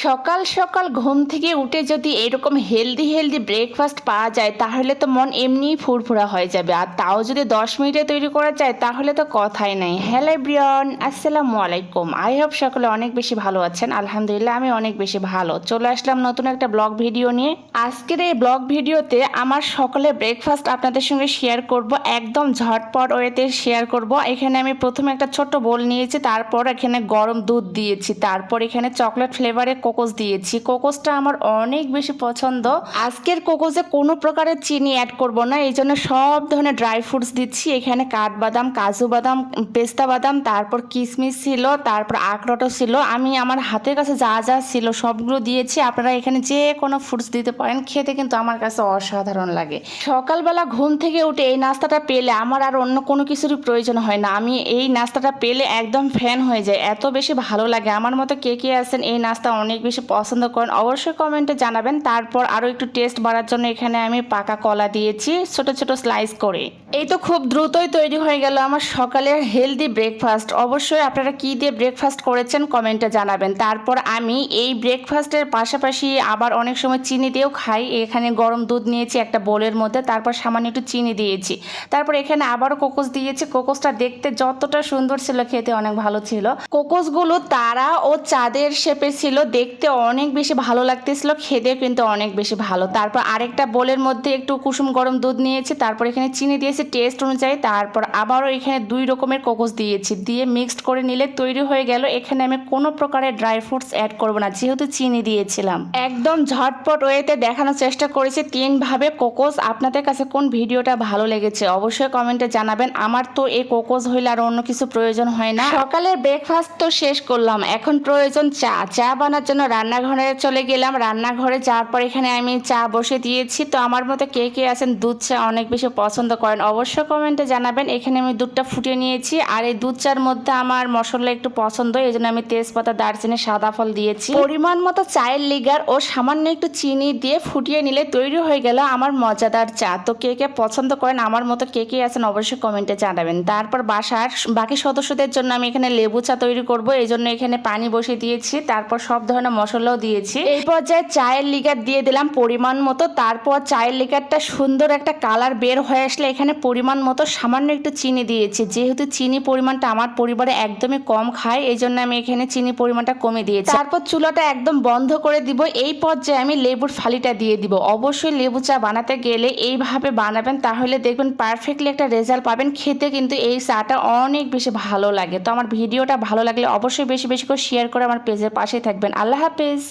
সকাল সকাল ঘুম থেকে উঠে যদি এরকম হেলদি ব্রেকফাস্ট পাওয়া যায় তাহলে তো মন এমনিই ফুরফুরা হয়ে যাবে, আর তাও যদি 10 মিনিটে তৈরি করা যায় তাহলে তো কথাই নাই। হ্যালো এভরিওয়ান, আসসালামু আলাইকুম। আই হোপ সকলে অনেক বেশি ভালো আছেন। আলহামদুলিল্লাহ আমি অনেক বেশি ভালো। চলে আসলাম নতুন একটা ব্লগ ভিডিও নিয়ে। আজকের এই ব্লগ ভিডিওতে আমার সকালের ব্রেকফাস্ট আপনাদের সঙ্গে শেয়ার করব, একদম ঝটপট ওয়েতে শেয়ার করব। এখানে আমি প্রথমে একটা ছোট্ট বোল নিয়েছি, তারপর এখানে গরম দুধ দিয়েছি, তারপর এখানে চকলেট ফ্লেভারে কোকোস দিয়েছি। কোকোসটা আমার অনেক বেশি পছন্দ। আজকের কোকোসে কোনো প্রকারের চিনি অ্যাড করব না, এই জন্য সব ধরনের ড্রাই ফ্রুটস দিচ্ছি। এখানে কাঠবাদাম, কাজু বাদাম, পেস্তা বাদাম, তারপর কিশমিশ ছিল, তারপর আখরোটও ছিল। আমি আমার হাতের কাছে যা যা ছিল সবগুলো দিয়েছি। আপনারা এখানে যে কোনো ফ্রুটস দিতে পারেন, খেতে কিন্তু আমার কাছে অসাধারণ লাগে। সকালবেলা ঘুম থেকে উঠে এই নাস্তাটা পেলে আমার আর অন্য কোনো কিছুরই প্রয়োজন হয় না। আমি এই নাস্তাটা পেলে একদম ফ্যান হয়ে যায়, এত বেশি ভালো লাগে। আমার মতো কে কে আছেন এই নাস্তা অনেক বেশি পছন্দ করেন অবশ্যই কমেন্টে জানাবেন। তারপর আরও একটু টেস্ট বাড়ার জন্য এখানে আমি পাকা কলা দিয়েছি ছোট ছোট স্লাইস করে। এই তো খুব দ্রুতই তৈরি হয়ে গেল আমার সকালের হেলদি ব্রেকফাস্ট। অবশ্যই আপনারা কি দিয়ে ব্রেকফাস্ট করেছেন কমেন্টে জানাবেন। তারপর আমি এই ব্রেকফাস্টের পাশাপাশি আবার অনেক সময় চিনি দিয়েও খাই। এখানে গরম দুধ নিয়েছি একটা বোলের মধ্যে, তারপর সামান্য একটু চিনি দিয়েছি, তারপর এখানে আবারও কোকোস দিয়েছি। কোকোসটা দেখতে যতটা সুন্দর ছিল খেতে অনেক ভালো ছিল। কোকোসগুলো তারা ও চাঁদের শেপে ছিল, দেখতে অনেক বেশি ভালো লাগতেছিল, খেতেও কিন্তু অনেক বেশি ভালো। তারপর আরেকটা বোলের মধ্যে একটু কুসুম গরম দুধ নিয়েছি, তারপর এখানে চিনি দিয়েছি টেস্ট অনুযায়ী, তারপর আবারও এখানে 2 রকমের কোকোস দিয়েছি। দিয়ে মিক্সড করে নিলে তৈরি হয়ে গেল। এখানে আমি কোনো প্রকারের ড্রাই ফ্রুটস অ্যাড করব না, যেহেতু চিনি দিয়েছিলাম। একদম ঝটপট ওয়েতে দেখানোর চেষ্টা করেছি 3 ভাবে কোকোস। আপনাদের কাছে কোন ভিডিওটা ভালো লেগেছে অবশ্যই কমেন্টে জানাবেন। আমার তো এই কোকোস হইলে আর অন্য কিছু প্রয়োজন হয় না। সকালের ব্রেকফাস্ট তো শেষ করলাম, এখন প্রয়োজন চা। চা বানার জন্য রান্নাঘরে চলে গেলাম। রান্নাঘরে যাওয়ার পর এখানে আমি চা বসে দিয়েছি। তো আমার মতো কে কে আছেন দুধ চা অনেক বেশি পছন্দ করেন অবশ্যই কমেন্টে জানাবেন। এখানে আমি দুধটা ফুটিয়ে নিয়েছি, আর এই দুধ চার মধ্যে আমার মশলা একটু পছন্দ, এই জন্য আমি তেজপাতা, দারচিনি, সাদা ফল দিয়েছি। পরিমাণ মতো চায়ের লিগার ও সামান্য একটু চিনি দিয়ে ফুটিয়ে নিলে তৈরি হয়ে গেল আমার মজাদার চা। তো কে কে পছন্দ করেন আমার মতো কে কে আছেন অবশ্যই কমেন্টে জানাবেন। তারপর বাসার বাকি সদস্যদের জন্য আমি এখানে লেবু চা তৈরি করব, এই জন্য এখানে পানি বসিয়ে দিয়েছি, তারপর সব ধরনের মশলাও দিয়েছি। এই পর্যায়ে চায়ের লিগার দিয়ে দিলাম পরিমাণ মতো। তারপর চায়ের লিগারটা সুন্দর একটা কালার বের হয়ে আসলে এখানে পরিমাণ মতো সামান্য একটু চিনি দিয়েছি। যেহেতু চিনি পরিমাণটা আমার পরিবারে একদমই কম খায়, এই জন্য আমি এখানে চিনি পরিমাণটা কমে দিয়েছি। তারপর চুলাটা একদম বন্ধ করে দিব। এই পর্যায়ে আমি লেবুর ফালিটা দিয়ে দিব। অবশ্যই লেবু চা বানাতে গেলে এইভাবে বানাবেন, তাহলে দেখবেন পারফেক্টলি একটা রেজাল্ট পাবেন। খেতে কিন্তু এই চাটা অনেক বেশি ভালো লাগে। তো আমার ভিডিওটা ভালো লাগলে অবশ্যই বেশি বেশি করে শেয়ার করে আমার পেজের পাশেই থাকবেন। আল্লাহ হাফেজ।